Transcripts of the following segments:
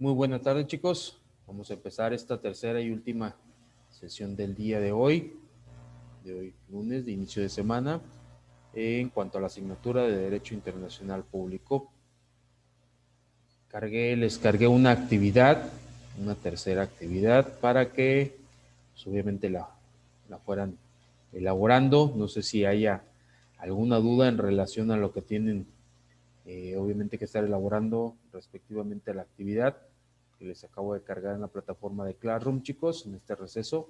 Muy buena tarde, chicos. Vamos a empezar esta tercera y última sesión del día de hoy lunes, de inicio de semana, en cuanto a la asignatura de Derecho Internacional Público. Les cargué una actividad, una tercera actividad, para que pues, obviamente la fueran elaborando. No sé si haya alguna duda en relación a lo que tienen, obviamente, que estar elaborando respectivamente a la actividad que les acabo de cargar en la plataforma de Classroom, chicos, en este receso.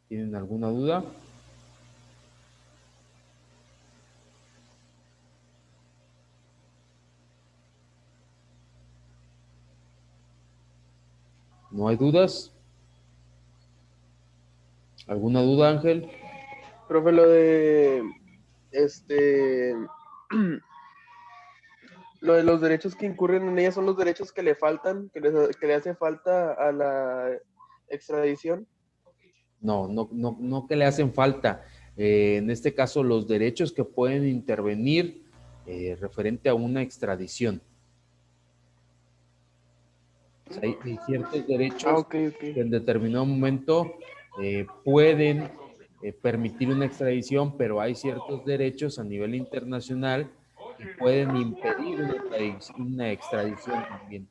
¿Tienen alguna duda? ¿No hay dudas? ¿Alguna duda, Ángel? Profe, lo de lo de los derechos que incurren en ella son los derechos que le faltan, que le hace falta a la extradición. No que le hacen falta. En este caso, los derechos que pueden intervenir referente a una extradición. O sea, hay ciertos derechos Ok, ok. que en determinado momento pueden permitir una extradición, pero hay ciertos derechos a nivel internacional que pueden impedir una extradición también.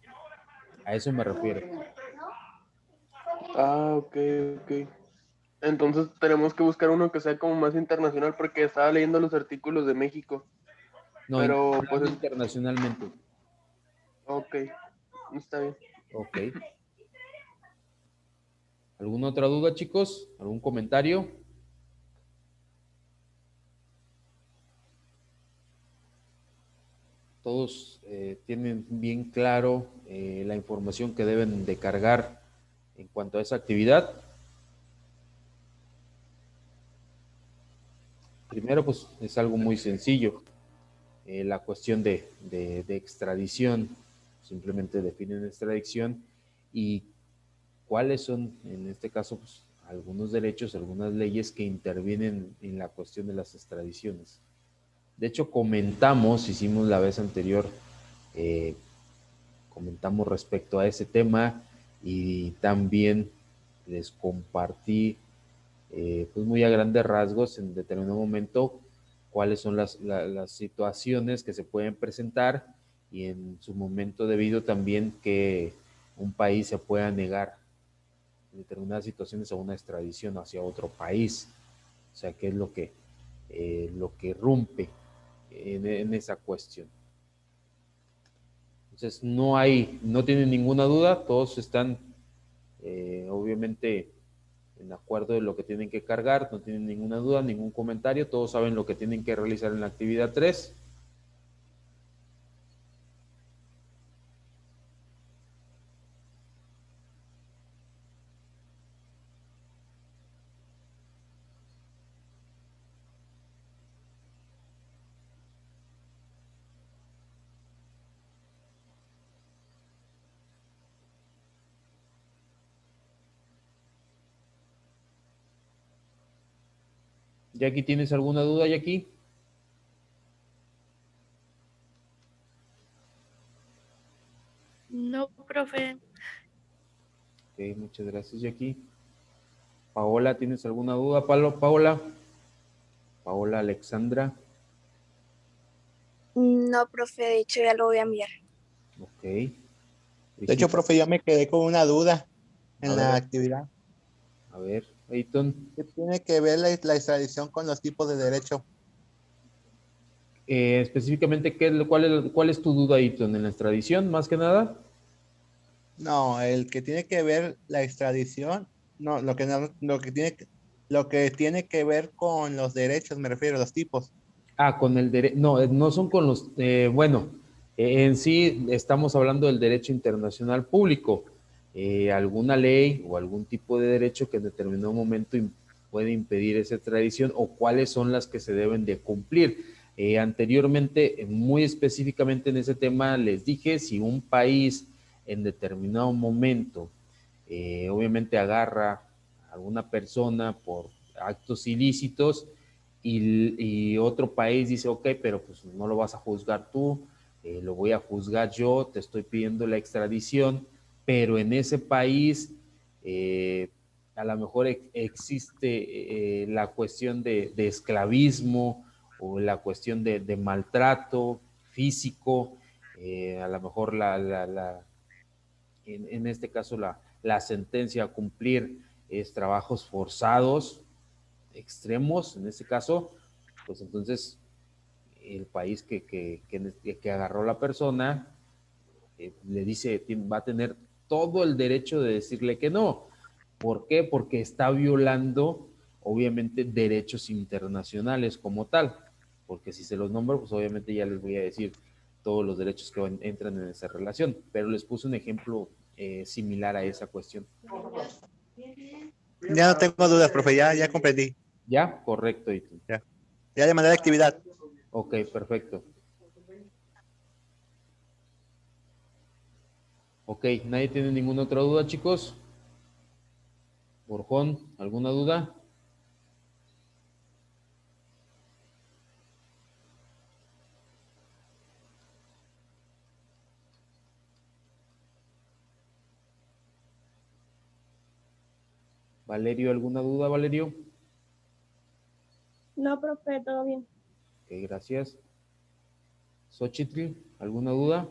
A eso me refiero. Ok, ok. Entonces tenemos que buscar uno que sea como más internacional porque estaba leyendo los artículos de México. No, Pero pues, hablando internacionalmente. ok, está bien. Ok. ¿Alguna otra duda, chicos? ¿Algún comentario? Todos tienen bien claro la información que deben de cargar en cuanto a esa actividad. Primero, pues es algo muy sencillo. La cuestión de extradición. Simplemente definen extradición y cuáles son, en este caso, pues, algunos derechos, algunas leyes que intervienen en la cuestión de las extradiciones. De hecho, hicimos la vez anterior, eh, comentamos respecto a ese tema y también les compartí, pues muy a grandes rasgos en determinado momento, cuáles son las situaciones que se pueden presentar y en su momento debido también que un país se pueda negar en determinadas situaciones a una extradición hacia otro país. O sea, qué es lo que rompe en esa cuestión. Entonces, no tienen ninguna duda, todos están obviamente en acuerdo de lo que tienen que cargar, no tienen ninguna duda, ningún comentario, todos saben lo que tienen que realizar en la actividad 3. Jackie, ¿tienes alguna duda, Jackie? No, profe. Ok, muchas gracias, Jackie. Paola, ¿tienes alguna duda, Paola? Paola Alexandra. No, profe, de hecho ya lo voy a enviar. Ok. De hecho, profe, yo me quedé con una duda en la actividad. A ver, Ayton. ¿Qué tiene que ver la extradición con los tipos de derecho? Específicamente, ¿cuál es tu duda, Ayton? ¿En la extradición, más que nada? No, el que tiene que ver la extradición, no, lo que tiene que ver con los derechos, me refiero a los tipos. Con el derecho, no son con los, bueno, en sí estamos hablando del derecho internacional público. Alguna ley o algún tipo de derecho que en determinado momento puede impedir esa extradición o cuáles son las que se deben de cumplir. Anteriormente, muy específicamente en ese tema, les dije si un país en determinado momento, obviamente agarra a alguna persona por actos ilícitos, y otro país dice, ok, pero pues no lo vas a juzgar tú, lo voy a juzgar yo, te estoy pidiendo la extradición, pero en ese país a lo mejor existe la cuestión de esclavismo o la cuestión de maltrato físico, a lo mejor en este caso la sentencia a cumplir es trabajos forzados extremos, en este caso, pues entonces el país que agarró la persona le dice, va a tener todo el derecho de decirle que no. ¿Por qué? Porque está violando, obviamente, derechos internacionales como tal. Porque si se los nombro, pues obviamente ya les voy a decir todos los derechos que entran en esa relación. Pero les puse un ejemplo similar a esa cuestión. Ya no tengo dudas, profe, ya comprendí. ¿Ya? Correcto. Ya le mandé la actividad. Ok, perfecto. Ok, ¿nadie tiene ninguna otra duda, chicos? Borjón, ¿alguna duda? Valerio, ¿alguna duda, Valerio? No, profe, todo bien. Ok, gracias. Xochitl, ¿alguna duda?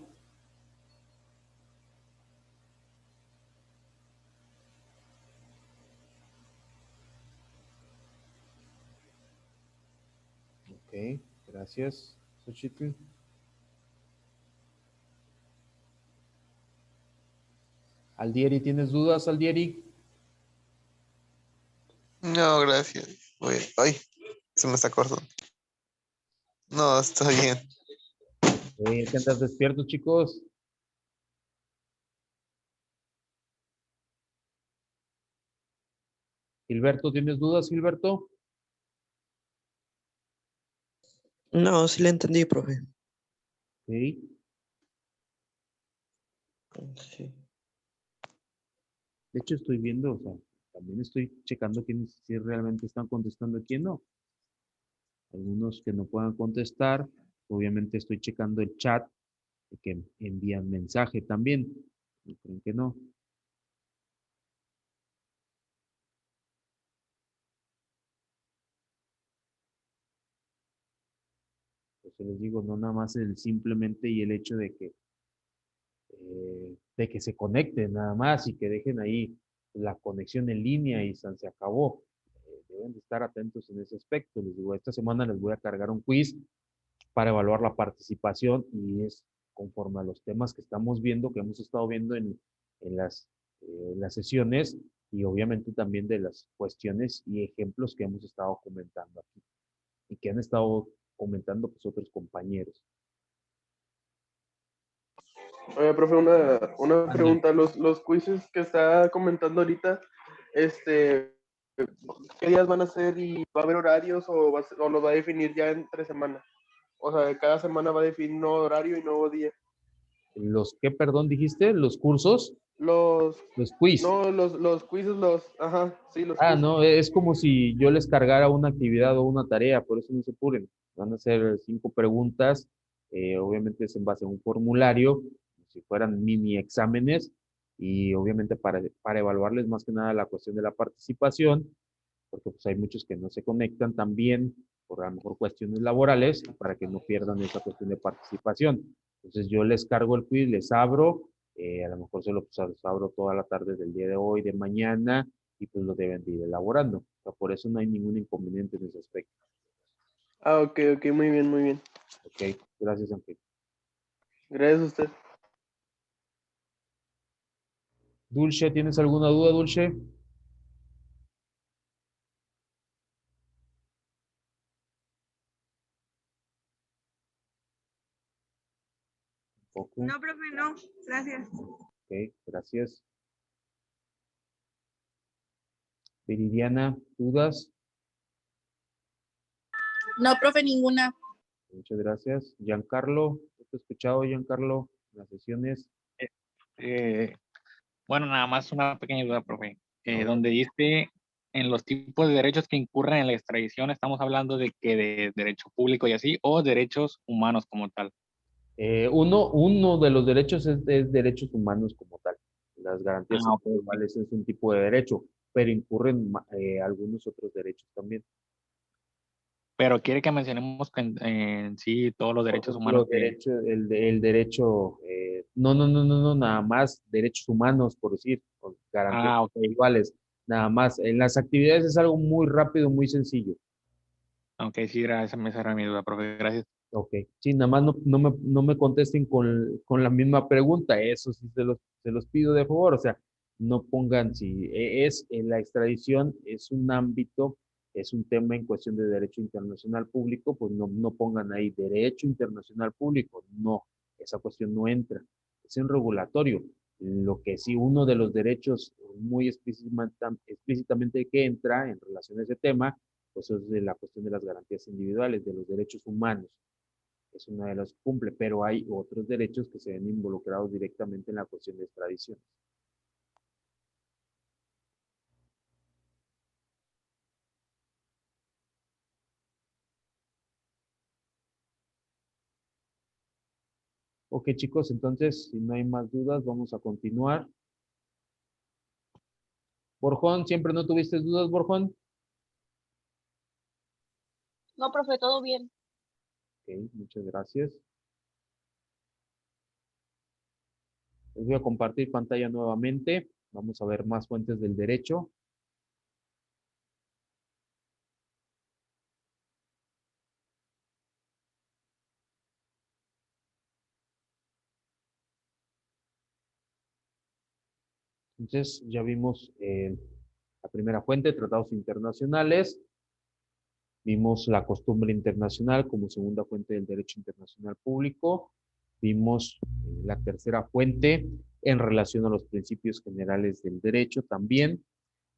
Ok, gracias, Xochitl. Aldieri, ¿tienes dudas, Aldieri? No, gracias. Ay, se me está cortando. No, está bien. ¿Qué andas despierto, chicos? Gilberto, ¿tienes dudas, Gilberto? No, sí le entendí, profe. Ok. Sí. De hecho, estoy viendo, o sea, también estoy checando quiénes si realmente están contestando y quién no. Algunos que no puedan contestar, obviamente estoy checando el chat de que envían mensaje también. ¿Y creen que no? Pues les digo, no nada más el simplemente y el hecho de que se conecten nada más y que dejen ahí la conexión en línea y se acabó. Deben de estar atentos en ese aspecto. Les digo, esta semana les voy a cargar un quiz para evaluar la participación y es conforme a los temas que estamos viendo, que hemos estado viendo en las sesiones y obviamente también de las cuestiones y ejemplos que hemos estado comentando aquí y que han estado comentando pues otros compañeros. Oye, profe, una Ande. pregunta. Los quizzes que está comentando ahorita, este, ¿qué días van a ser y va a haber horarios o los va a definir ya entre semana? O sea, cada semana va a definir nuevo horario y nuevo día. ¿Los qué, perdón, dijiste? ¿Los cursos? Los, Los quiz. no, los quizzes, ajá, sí, los Ah, quizzes. no, es como si yo les cargara una actividad o una tarea, por eso no se apuren. Van a ser 5 preguntas, obviamente es en base a un formulario, como si fueran mini exámenes, y obviamente para evaluarles más que nada la cuestión de la participación, porque pues hay muchos que no se conectan también por a lo mejor cuestiones laborales, para que no pierdan esa cuestión de participación. Entonces yo les cargo el quiz, les abro, a lo mejor solo pues, los abro toda la tarde del día de hoy, de mañana, y pues lo deben de ir elaborando. O sea, por eso no hay ningún inconveniente en ese aspecto. Ah, ok, ok, muy bien, muy bien. Ok, gracias, Ángel. Gracias a usted. Dulce, ¿tienes alguna duda, Dulce? Poco. No, profe, no. Gracias. Ok, gracias. Viridiana, ¿dudas? No, profe, ninguna. Muchas gracias. Giancarlo, ¿te he escuchado, Giancarlo, en las sesiones? Eh, bueno, nada más una pequeña duda, profe. No. Donde dice en los tipos de derechos que incurren en la extradición, ¿estamos hablando de que de derecho público y así, o derechos humanos como tal? Uno de los derechos es derechos humanos como tal. Las garantías Ah, ok, ok. individuales es un tipo de derecho, pero incurren algunos otros derechos también. Pero quiere que mencionemos en sí todos los Por derechos ejemplo, humanos que... el derecho, no, nada más derechos humanos, por decir, con garantías Ah, ok. individuales, nada más. En las actividades es algo muy rápido, muy sencillo. Ok, sí, gracias, esa era mi duda, profe. Gracias. Ok, sí, nada más no me contesten con la misma pregunta, eso sí se los pido de favor, o sea, no pongan si la extradición es un ámbito, es un tema en cuestión de derecho internacional público, pues no pongan ahí derecho internacional público, no, esa cuestión no entra, es un regulatorio. Lo que sí, uno de los derechos muy explícitamente que entra en relación a ese tema, pues es de la cuestión de las garantías individuales, de los derechos humanos es una de las que cumple, pero hay otros derechos que se ven involucrados directamente en la cuestión de extradición. Ok, chicos, entonces, si no hay más dudas, vamos a continuar. Borjón, ¿siempre no tuviste dudas, Borjón? No, profe, todo bien. Ok, muchas gracias. Les voy a compartir pantalla nuevamente. Vamos a ver más fuentes del derecho. Entonces, ya vimos la primera fuente, tratados internacionales. Vimos la costumbre internacional como segunda fuente del derecho internacional público. Vimos la tercera fuente en relación a los principios generales del derecho también.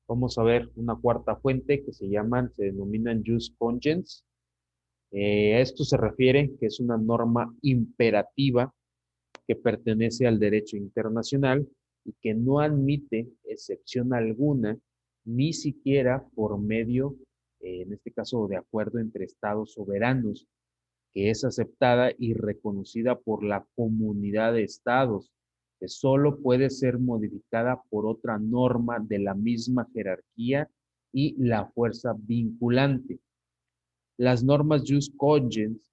Vamos a ver una cuarta fuente que se denominan jus cogens. A esto se refiere que es una norma imperativa que pertenece al derecho internacional y que no admite excepción alguna, ni siquiera por medio, en este caso, de acuerdo entre estados soberanos, que es aceptada y reconocida por la comunidad de estados, que solo puede ser modificada por otra norma de la misma jerarquía y la fuerza vinculante. Las normas jus cogens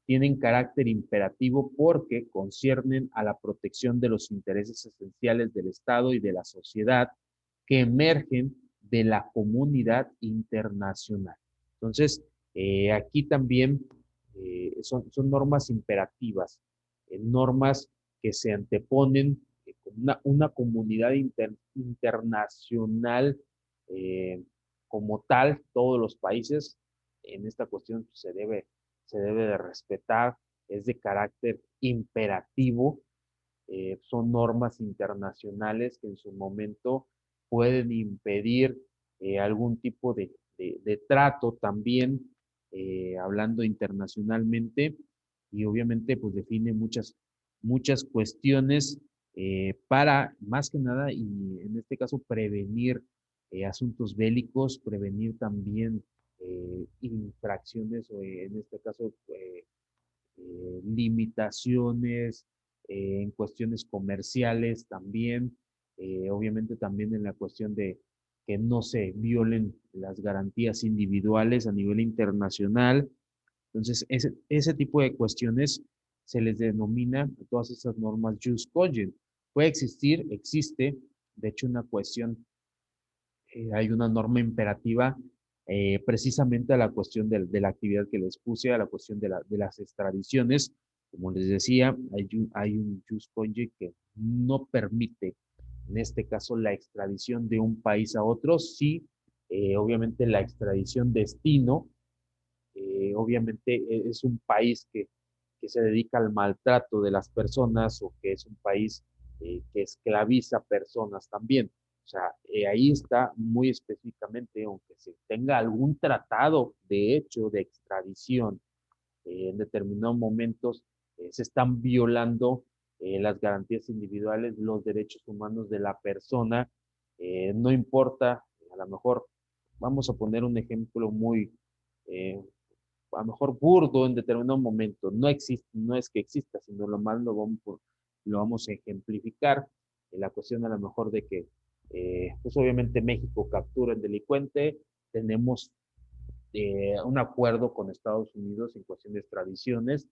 tienen carácter imperativo porque conciernen a la protección de los intereses esenciales del Estado y de la sociedad que emergen de la comunidad internacional. Entonces, aquí también son normas imperativas, normas que se anteponen con una comunidad internacional como tal, todos los países en esta cuestión se debe de respetar, es de carácter imperativo, son normas internacionales que en su momento pueden impedir algún tipo de trato también, hablando internacionalmente, y obviamente pues define muchas cuestiones para, más que nada, y en este caso, prevenir asuntos bélicos, prevenir también infracciones o en este caso limitaciones en cuestiones comerciales también, obviamente también en la cuestión de que no se violen las garantías individuales a nivel internacional. Entonces, ese tipo de cuestiones se les denomina a todas esas normas jus cogens. Puede existir, existe, de hecho, una cuestión hay una norma imperativa precisamente a la cuestión de la actividad que les puse, a la cuestión de las extradiciones. Como les decía, hay un jus cogens que no permite, en este caso, la extradición de un país a otro, sí, obviamente la extradición destino, obviamente es un país que se dedica al maltrato de las personas o que es un país que esclaviza personas también. O sea, ahí está muy específicamente, aunque se tenga algún tratado de hecho de extradición en determinados momentos, se están violando las garantías individuales, los derechos humanos de la persona. No importa, a lo mejor vamos a poner un ejemplo muy, eh, a lo mejor burdo en determinado momento. No existe, no es que exista, sino lo más lo vamos a ejemplificar. La cuestión a lo mejor de que, pues obviamente México captura el delincuente, tenemos un acuerdo con Estados Unidos en cuestión de extradiciones.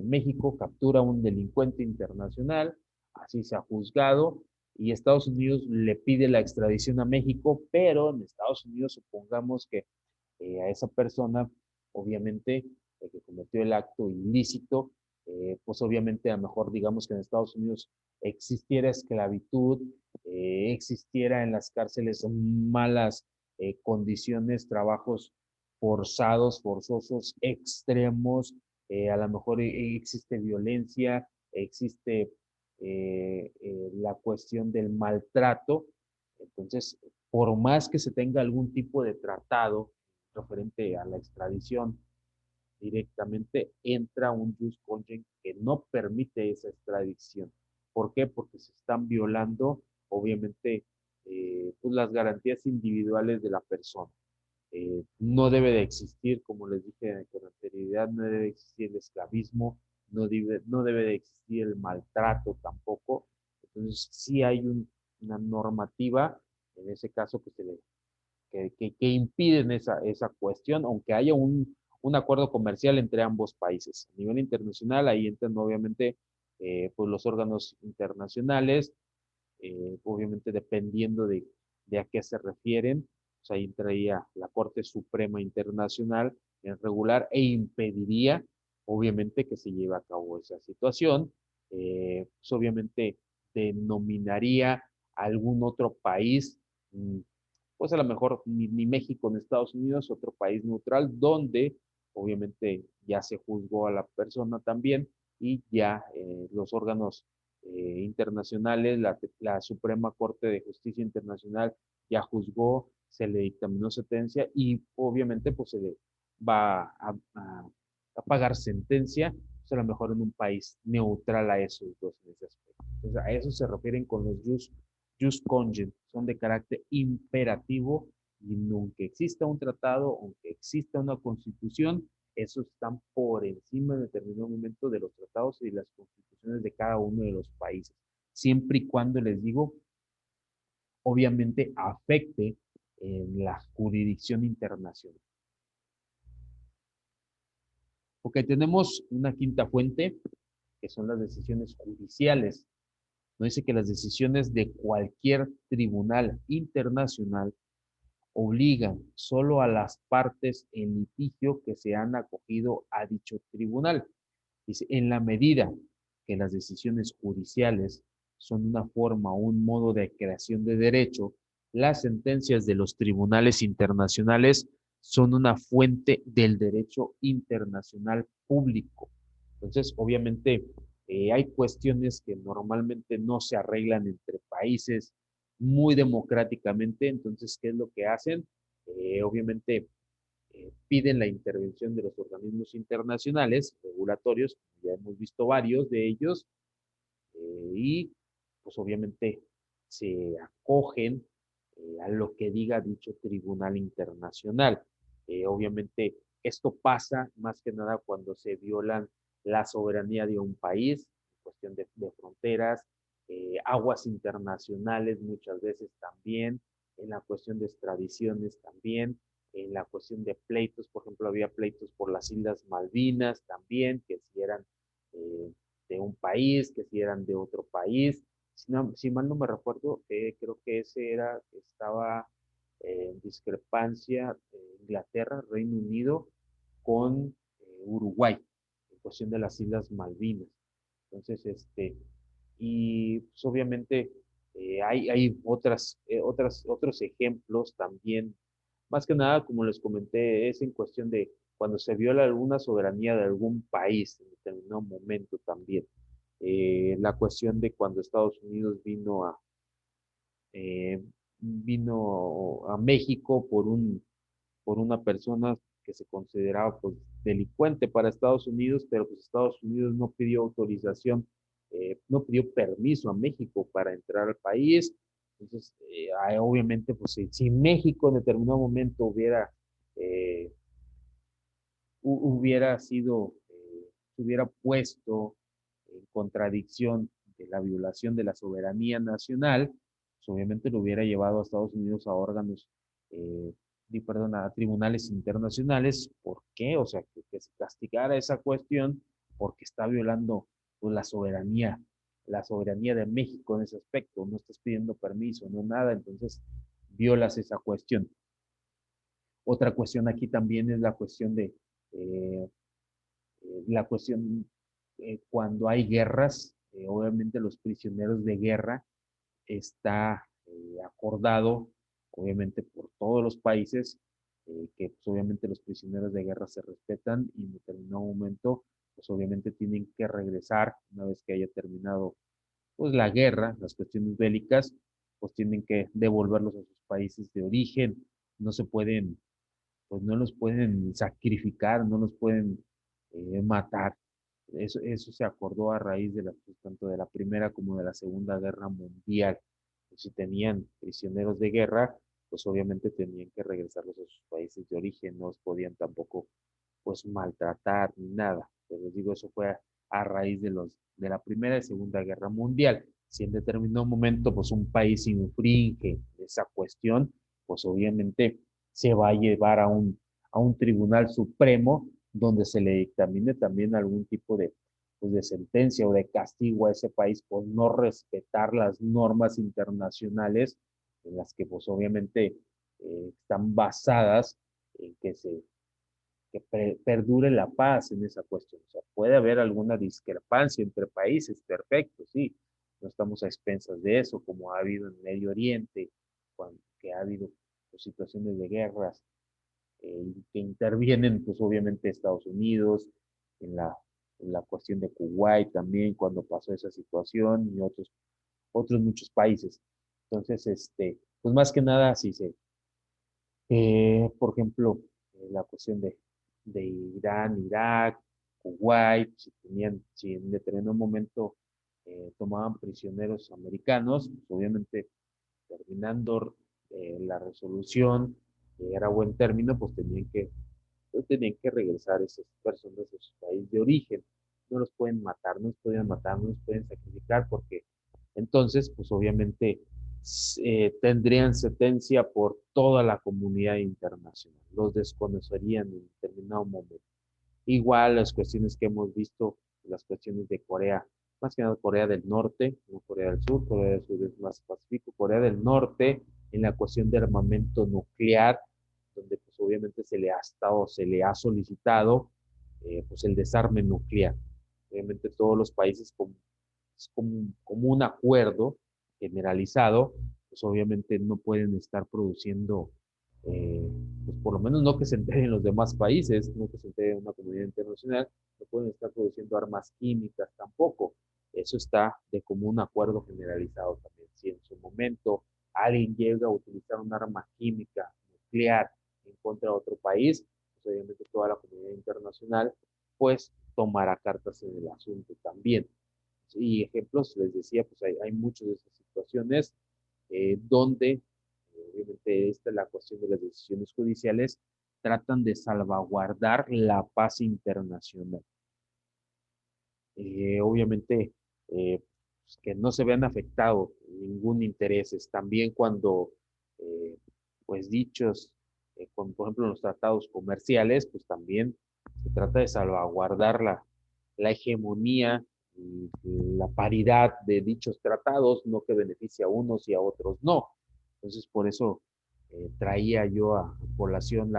México captura un delincuente internacional, así se ha juzgado, y Estados Unidos le pide la extradición a México, pero en Estados Unidos supongamos que a esa persona, obviamente, el que cometió el acto ilícito, pues obviamente a lo mejor digamos que en Estados Unidos existiera esclavitud, existiera en las cárceles malas condiciones, trabajos forzados, forzosos, extremos, a lo mejor existe violencia, existe la cuestión del maltrato. Entonces, por más que se tenga algún tipo de tratado referente a la extradición, directamente entra un jus cogens que no permite esa extradición. ¿Por qué? Porque se están violando, obviamente, pues las garantías individuales de la persona. No debe de existir, como les dije con anterioridad, no debe de existir el esclavismo, no debe de existir el maltrato tampoco. Entonces, sí hay una normativa, en ese caso, que impiden esa cuestión, aunque haya un acuerdo comercial entre ambos países. A nivel internacional, ahí entran obviamente pues los órganos internacionales, obviamente dependiendo de a qué se refieren, pues ahí entraría la Corte Suprema Internacional en regular e impediría, obviamente, que se lleve a cabo esa situación. Pues obviamente denominaría a algún otro país, pues a lo mejor ni México ni Estados Unidos, otro país neutral, donde obviamente ya se juzgó a la persona también y ya los órganos internacionales, la Suprema Corte de Justicia Internacional ya juzgó, se le dictaminó sentencia y obviamente pues se le va a pagar sentencia, pues a lo mejor en un país neutral a esos dos en ese aspecto. Entonces a eso se refieren con los jus cogens, son de carácter imperativo y aunque exista un tratado, aunque exista una constitución, esos están por encima en determinado momento de los tratados y las constituciones de cada uno de los países, siempre y cuando, les digo, obviamente afecte en la jurisdicción internacional. Porque tenemos una quinta fuente, que son las decisiones judiciales. Nos dice que las decisiones de cualquier tribunal internacional obligan solo a las partes en litigio que se han acogido a dicho tribunal. Dice, en la medida que las decisiones judiciales son una forma o un modo de creación de derecho, las sentencias de los tribunales internacionales son una fuente del derecho internacional público. Entonces, obviamente, hay cuestiones que normalmente no se arreglan entre países muy democráticamente. Entonces, ¿qué es lo que hacen? Obviamente, piden la intervención de los organismos internacionales regulatorios, ya hemos visto varios de ellos, y pues obviamente se acogen a lo que diga dicho tribunal internacional. Obviamente esto pasa más que nada cuando se violan la soberanía de un país, en cuestión de fronteras, aguas internacionales muchas veces también, en la cuestión de extradiciones también, en la cuestión de pleitos, por ejemplo, había pleitos por las Islas Malvinas también, que si eran de un país, que si eran de otro país. Si mal no me recuerdo, creo que ese era, estaba en discrepancia Inglaterra, Reino Unido, con Uruguay, en cuestión de las Islas Malvinas. Entonces, y pues, obviamente hay otros ejemplos también. Más que nada, como les comenté, es en cuestión de cuando se viola alguna soberanía de algún país en determinado momento también. La cuestión de cuando Estados Unidos eh, vino a México por una persona que se consideraba pues delincuente para Estados Unidos, pero pues Estados Unidos no pidió autorización, no pidió permiso a México para entrar al país. Entonces, obviamente, pues si México en determinado momento hubiera hubiera sido, se hubiera puesto en contradicción de la violación de la soberanía nacional, pues obviamente lo hubiera llevado a Estados Unidos a órganos, perdón, a tribunales internacionales. ¿Por qué? O sea, que se castigara esa cuestión porque está violando pues, la soberanía de México en ese aspecto. No estás pidiendo permiso, no nada, entonces violas esa cuestión. Otra cuestión aquí también es la cuestión de eh, la cuestión cuando hay guerras, obviamente los prisioneros de guerra está acordado, obviamente por todos los países, que pues, obviamente los prisioneros de guerra se respetan y en determinado momento, pues obviamente tienen que regresar una vez que haya terminado pues la guerra, las cuestiones bélicas, pues tienen que devolverlos a sus países de origen, no se pueden pues no los pueden sacrificar, no los pueden matar. Eso se acordó a raíz de pues, tanto de la Primera como de la Segunda Guerra Mundial. Pues, si tenían prisioneros de guerra, pues obviamente tenían que regresarlos a sus países de origen, no los podían tampoco pues maltratar ni nada. Pero les digo, eso fue a raíz de la Primera y Segunda Guerra Mundial. Si en determinado momento pues un país infringe esa cuestión, pues obviamente se va a llevar a un tribunal supremo donde se le dictamine también algún tipo de, pues, de sentencia o de castigo a ese país por no respetar las normas internacionales en las que pues obviamente están basadas en que perdure la paz en esa cuestión. O sea, puede haber alguna discrepancia entre países, perfecto, sí, no estamos a expensas de eso, como ha habido en Medio Oriente, cuando, que ha habido pues, situaciones de guerras que intervienen, pues obviamente Estados Unidos, en la cuestión de Kuwait también, cuando pasó esa situación, y otros muchos países. Entonces, pues más que nada, sí se, por ejemplo, la cuestión de Irán, Irak, Kuwait, si en determinado momento tomaban prisioneros americanos, pues obviamente terminando la resolución, era buen término, pues tenían que regresar esas personas a su país de origen. No los pueden matar, no los pueden matar, no los pueden sacrificar, porque entonces, pues obviamente tendrían sentencia por toda la comunidad internacional. Los desconocerían en determinado momento. Igual las cuestiones que hemos visto, las cuestiones de Corea, más que nada Corea del Norte, no Corea del Sur es más pacífico, Corea del Norte, en la cuestión de armamento nuclear, donde pues obviamente se le ha solicitado pues el desarme nuclear. Obviamente todos los países es como un acuerdo generalizado, pues obviamente no pueden estar produciendo, eh, pues por lo menos no que se enteren los demás países, no que se entere una comunidad internacional, no pueden estar produciendo armas químicas tampoco. Eso está de común acuerdo generalizado también. Si en su momento alguien llega a utilizar un arma química nuclear en contra de otro país, pues obviamente toda la comunidad internacional pues tomará cartas en el asunto también. Y ejemplos, les decía, pues hay muchas de esas situaciones donde, obviamente, esta es la cuestión de las decisiones judiciales, tratan de salvaguardar la paz internacional. Obviamente, pues, que no se vean afectados ningún interés. También cuando, eh, pues dichos, por ejemplo, en los tratados comerciales, pues también se trata de salvaguardar la hegemonía y la paridad de dichos tratados, no que beneficie a unos y a otros no. Entonces, por eso traía yo a colación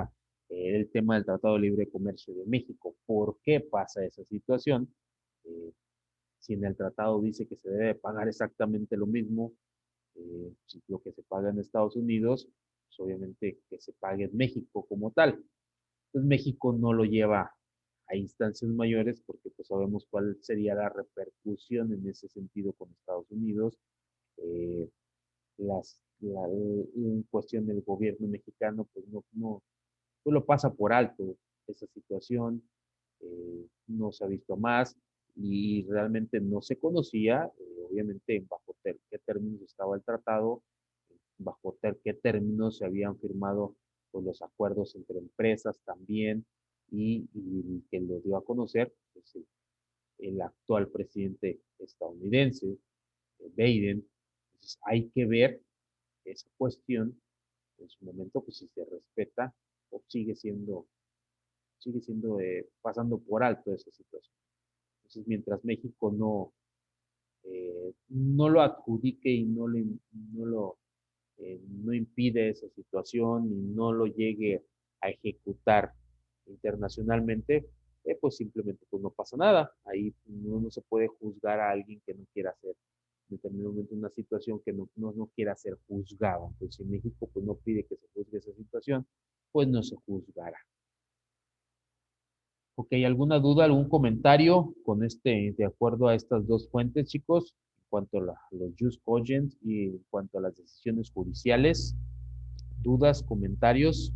el tema del Tratado de Libre Comercio de México. ¿Por qué pasa esa situación? Eh, si en el tratado dice que se debe pagar exactamente lo mismo, si lo que se paga en Estados Unidos, pues obviamente que se pague en México como tal. Entonces México no lo lleva a instancias mayores porque pues sabemos cuál sería la repercusión en ese sentido con Estados Unidos. Eh, en cuestión del gobierno mexicano, pues pues lo pasa por alto esa situación, no se ha visto más y realmente no se conocía, obviamente, bajo qué términos estaba el tratado, bajo qué términos se habían firmado pues, los acuerdos entre empresas también, y que lo dio a conocer pues, el actual presidente estadounidense, Biden. Entonces hay que ver esa cuestión en su momento, pues si se respeta o sigue siendo pasando por alto esa situación. Entonces, mientras México no lo adjudique y no impide esa situación y no lo llegue a ejecutar internacionalmente, pues simplemente pues no pasa nada. Ahí no se puede juzgar a alguien que no quiera hacer en determinado momento una situación que no quiera ser juzgado. Entonces, si México pues no pide que se juzgue esa situación, pues no se juzgará. Ok, ¿alguna duda, algún comentario con de acuerdo a estas dos fuentes, chicos? En cuanto a los jus cogens y en cuanto a las decisiones judiciales, dudas, comentarios.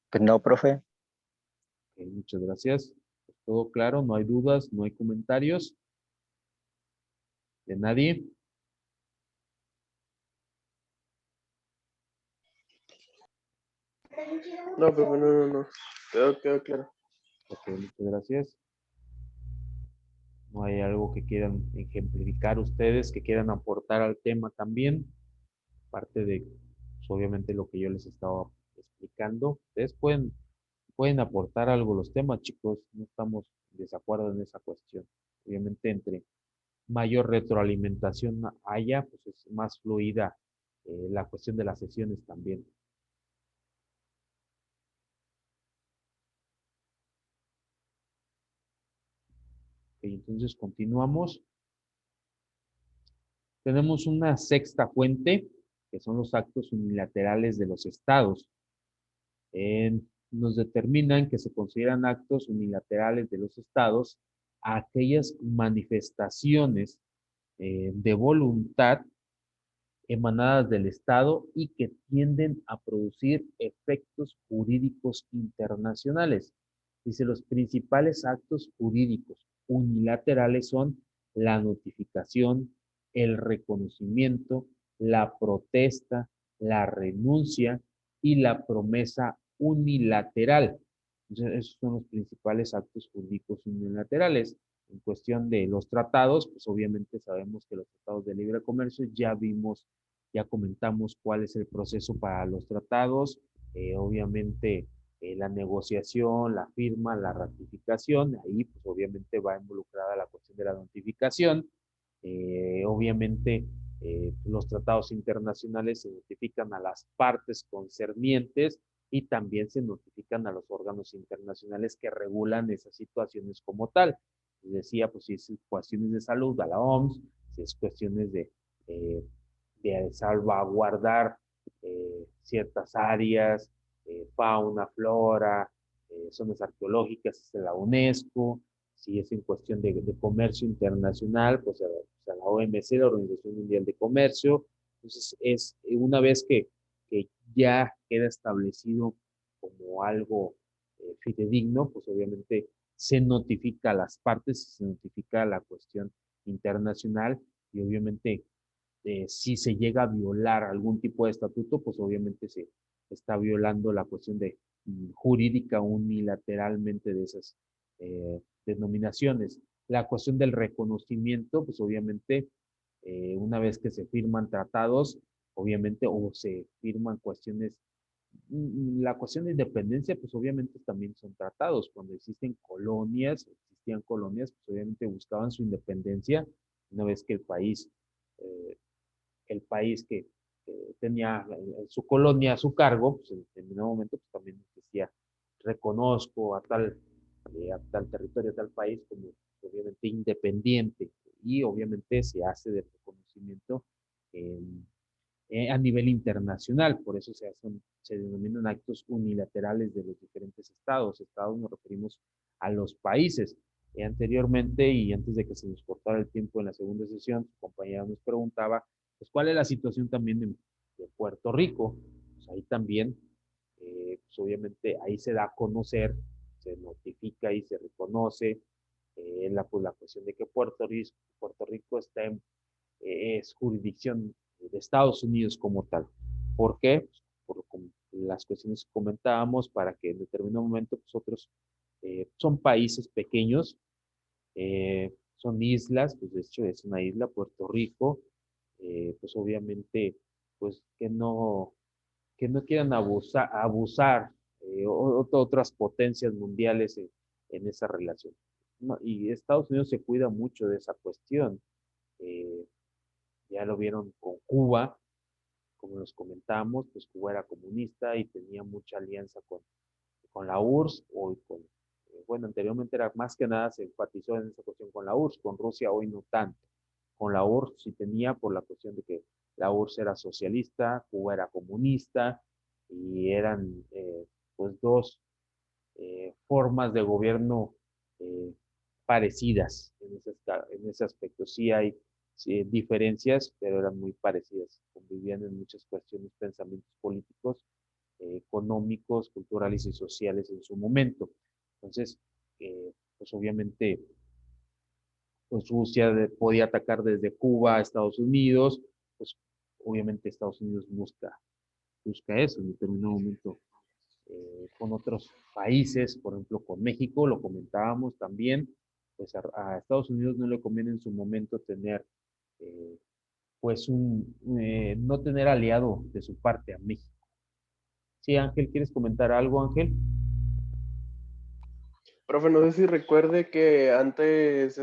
Pues no, profe. Ok, muchas gracias. Pues todo claro, no hay dudas, no hay comentarios de nadie. No, profe, no. Quedó claro. Ok, muchas gracias. ¿No hay algo que quieran ejemplificar ustedes, que quieran aportar al tema también? Parte de, pues, obviamente, lo que yo les estaba explicando. Ustedes pueden aportar algo a los temas, chicos. No estamos en desacuerdo en esa cuestión. Obviamente, entre mayor retroalimentación haya, pues es más fluida la cuestión de las sesiones también. Ok, entonces continuamos. Tenemos una sexta fuente, que son los actos unilaterales de los estados. Nos determinan que se consideran actos unilaterales de los estados aquellas manifestaciones de voluntad emanadas del Estado y que tienden a producir efectos jurídicos internacionales. Dice, los principales actos jurídicos unilaterales son la notificación, el reconocimiento, la protesta, la renuncia y la promesa unilateral. Entonces, esos son los principales actos jurídicos unilaterales. En cuestión de los tratados, pues obviamente sabemos que los tratados de libre comercio ya comentamos cuál es el proceso para los tratados, obviamente la negociación, la firma, la ratificación, ahí pues obviamente va involucrada la cuestión de la notificación, obviamente los tratados internacionales se notifican a las partes concernientes y también se notifican a los órganos internacionales que regulan esas situaciones como tal. Les decía, pues si es cuestiones de salud, a la OMS, si es cuestiones eh, de salvaguardar ciertas áreas, fauna, flora, zonas arqueológicas, es la UNESCO, si es en cuestión de comercio internacional, pues a la OMC, la Organización Mundial de Comercio. Entonces, es una vez que ya queda establecido como algo fidedigno, pues obviamente se notifica a las partes, se notifica la cuestión internacional y obviamente si se llega a violar algún tipo de estatuto, pues obviamente se está violando la cuestión de jurídica unilateralmente de esas denominaciones. La cuestión del reconocimiento, pues obviamente una vez que se firman tratados, obviamente, o se firman cuestiones, la cuestión de independencia, pues obviamente también son tratados. Cuando existían colonias, pues obviamente buscaban su independencia una vez que eh, el país que tenía su colonia a su cargo, pues en determinado momento pues, también decía, reconozco a tal territorio, a tal país como obviamente independiente y obviamente se hace de reconocimiento a nivel internacional, por eso se denominan actos unilaterales de los diferentes estados. Estados nos referimos a los países. Anteriormente y antes de que se nos cortara el tiempo en la segunda sesión, su compañera nos preguntaba, pues, ¿cuál es la situación también de Puerto Rico? Pues ahí también, pues obviamente ahí se da a conocer, se notifica y se reconoce pues, la cuestión de que Puerto Rico está es jurisdicción de Estados Unidos como tal. ¿Por qué? Por las cuestiones que comentábamos, para que en determinado momento pues, otros son países pequeños, son islas, pues de hecho es una isla, Puerto Rico, pues obviamente, pues que no quieran abusar otras potencias mundiales en esa relación. No, y Estados Unidos se cuida mucho de esa cuestión. Eh, ya lo vieron con Cuba, como nos comentamos, pues Cuba era comunista y tenía mucha alianza con la URSS, o con, bueno, anteriormente era más que nada se enfatizó en esa cuestión con la URSS, con Rusia hoy no tanto. Con la URSS sí tenía por la cuestión de que la URSS era socialista, Cuba era comunista, y eran pues dos formas de gobierno eh, parecidas en ese aspecto. Sí hay diferencias, pero eran muy parecidas. Convivían en muchas cuestiones, pensamientos políticos, económicos, culturales y sociales en su momento. Entonces, pues obviamente, pues Rusia podía atacar desde Cuba a Estados Unidos, pues obviamente Estados Unidos busca eso en determinado momento con otros países, por ejemplo con México, lo comentábamos también, pues a Estados Unidos no le conviene en su momento tener, eh, pues no tener aliado de su parte a México. Sí, Ángel, ¿quieres comentar algo, Ángel? Profe, no sé si recuerde que antes,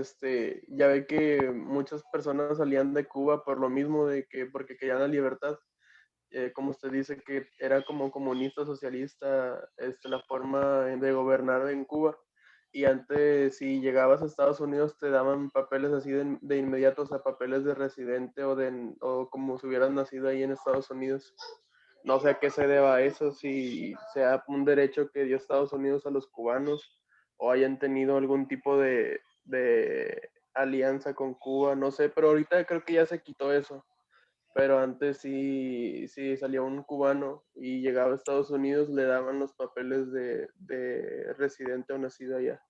ya ve que muchas personas salían de Cuba por lo mismo de que, porque querían la libertad. Como usted dice que era como comunista, socialista, la forma de gobernar en Cuba. Y antes, si llegabas a Estados Unidos, te daban papeles así de inmediato, o sea, papeles de residente o como si hubieras nacido ahí en Estados Unidos. No sé a qué se deba eso, si sea un derecho que dio Estados Unidos a los cubanos o hayan tenido algún tipo de alianza con Cuba, no sé, pero ahorita creo que ya se quitó eso. Pero antes sí salía un cubano y llegaba a Estados Unidos, le daban los papeles de residente o nacido allá.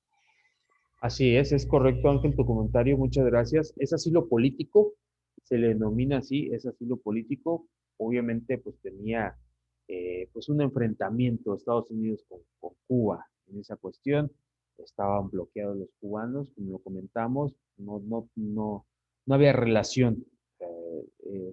Así es correcto, Ángel, tu comentario, muchas gracias. Es asilo político, se le denomina así, es asilo político. Obviamente, pues tenía pues un enfrentamiento de Estados Unidos con Cuba en esa cuestión. Estaban bloqueados los cubanos, como lo comentamos, no había relación.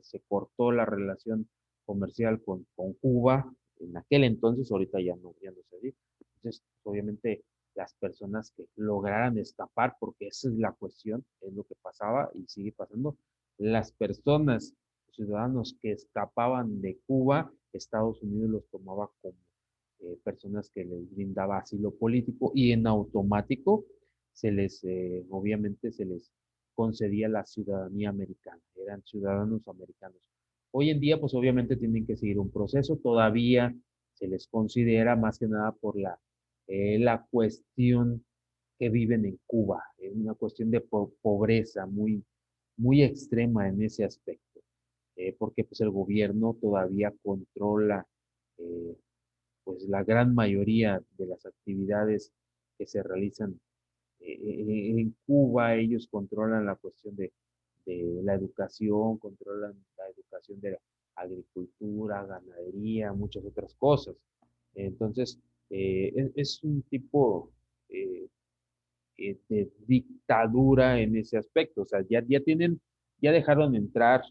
Se cortó la relación comercial con Cuba en aquel entonces, ahorita ya no se dice. Entonces, obviamente las personas que lograran escapar, porque esa es la cuestión, es lo que pasaba y sigue pasando, las personas, ciudadanos que escapaban de Cuba, Estados Unidos los tomaba como personas que les brindaba asilo político y en automático obviamente se les concedía la ciudadanía americana, eran ciudadanos americanos. Hoy en día, pues obviamente tienen que seguir un proceso, todavía se les considera más que nada por la cuestión que viven en Cuba, es una cuestión de pobreza muy extrema en ese aspecto, porque pues el gobierno todavía controla eh, pues la gran mayoría de las actividades que se realizan en Cuba. Ellos controlan la cuestión de la educación, controlan la educación de la agricultura, ganadería, muchas otras cosas. Entonces, es un tipo eh, de dictadura en ese aspecto. O sea, ya dejaron entrar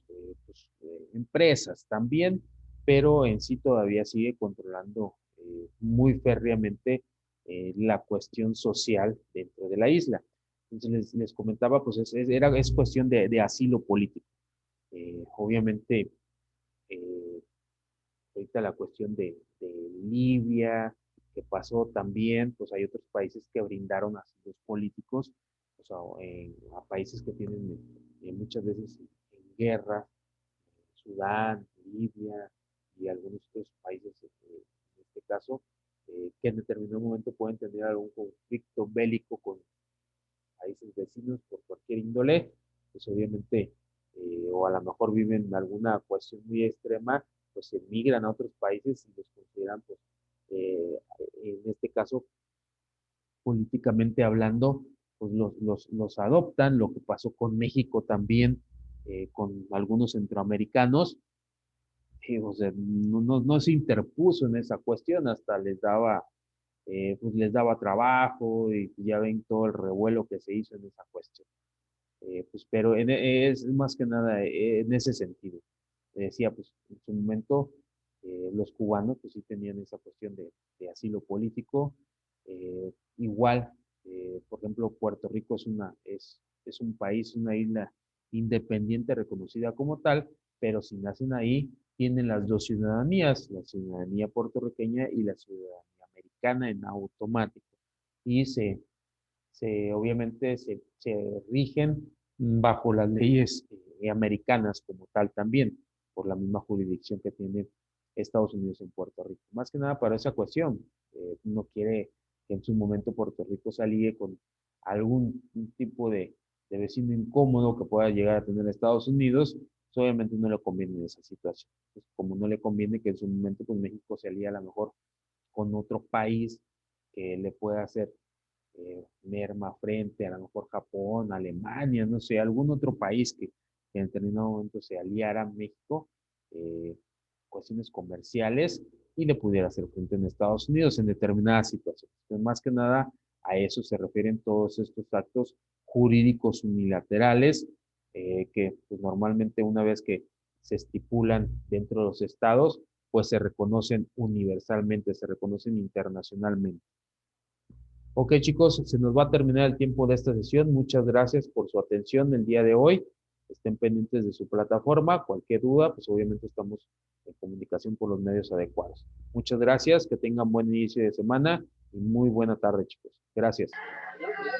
pues, empresas también, pero en sí todavía sigue controlando muy férreamente la cuestión social dentro de la isla. Entonces les comentaba, pues es cuestión de asilo político. Obviamente, eh, ahorita la cuestión de Libia, que pasó también, pues hay otros países que brindaron asilos políticos, o sea, a países que tienen muchas veces en guerra, Sudán, Libia y algunos otros países, en este caso, que en determinado momento pueden tener algún conflicto bélico con países vecinos por cualquier índole, pues obviamente, o a lo mejor viven alguna cuestión muy extrema, pues emigran a otros países y los consideran, pues, eh, en este caso, políticamente hablando, pues los adoptan, lo que pasó con México también, con algunos centroamericanos, o sea, no se interpuso en esa cuestión, hasta pues les daba trabajo y ya ven todo el revuelo que se hizo en esa cuestión. Pues, pero es más que nada en ese sentido. Decía, pues en su momento los cubanos pues sí tenían esa cuestión de asilo político. Igual, por ejemplo, Puerto Rico es un país, una isla independiente reconocida como tal, pero si nacen ahí, tienen las dos ciudadanías, la ciudadanía puertorriqueña y la ciudadanía americana en automático. Y obviamente se rigen bajo las leyes americanas como tal también, por la misma jurisdicción que tiene Estados Unidos en Puerto Rico. Más que nada para esa cuestión, no quiere que en su momento Puerto Rico se alíe con algún tipo de vecino incómodo que pueda llegar a tener Estados Unidos, pues obviamente no le conviene en esa situación. Pues como no le conviene que en su momento pues México se alíe a lo mejor con otro país que le pueda hacer merma frente, a lo mejor Japón, Alemania, no sé, algún otro país que en determinado momento se aliara a México, eh, cuestiones comerciales, y le pudiera hacer frente en Estados Unidos en determinadas situaciones. Pero más que nada a eso se refieren todos estos actos jurídicos unilaterales que pues, normalmente una vez que se estipulan dentro de los estados, pues se reconocen universalmente, se reconocen internacionalmente. Ok, chicos, se nos va a terminar el tiempo de esta sesión. Muchas gracias por su atención el día de hoy. Estén pendientes de su plataforma. Cualquier duda, pues obviamente estamos en comunicación por los medios adecuados. Muchas gracias, que tengan buen inicio de semana y muy buena tarde, chicos. Gracias.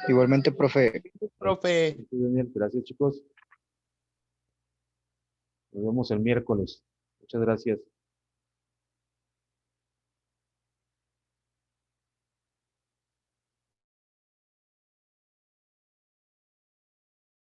Igualmente, profe. Profe. Daniel. Gracias, chicos. Nos vemos el miércoles. Muchas gracias.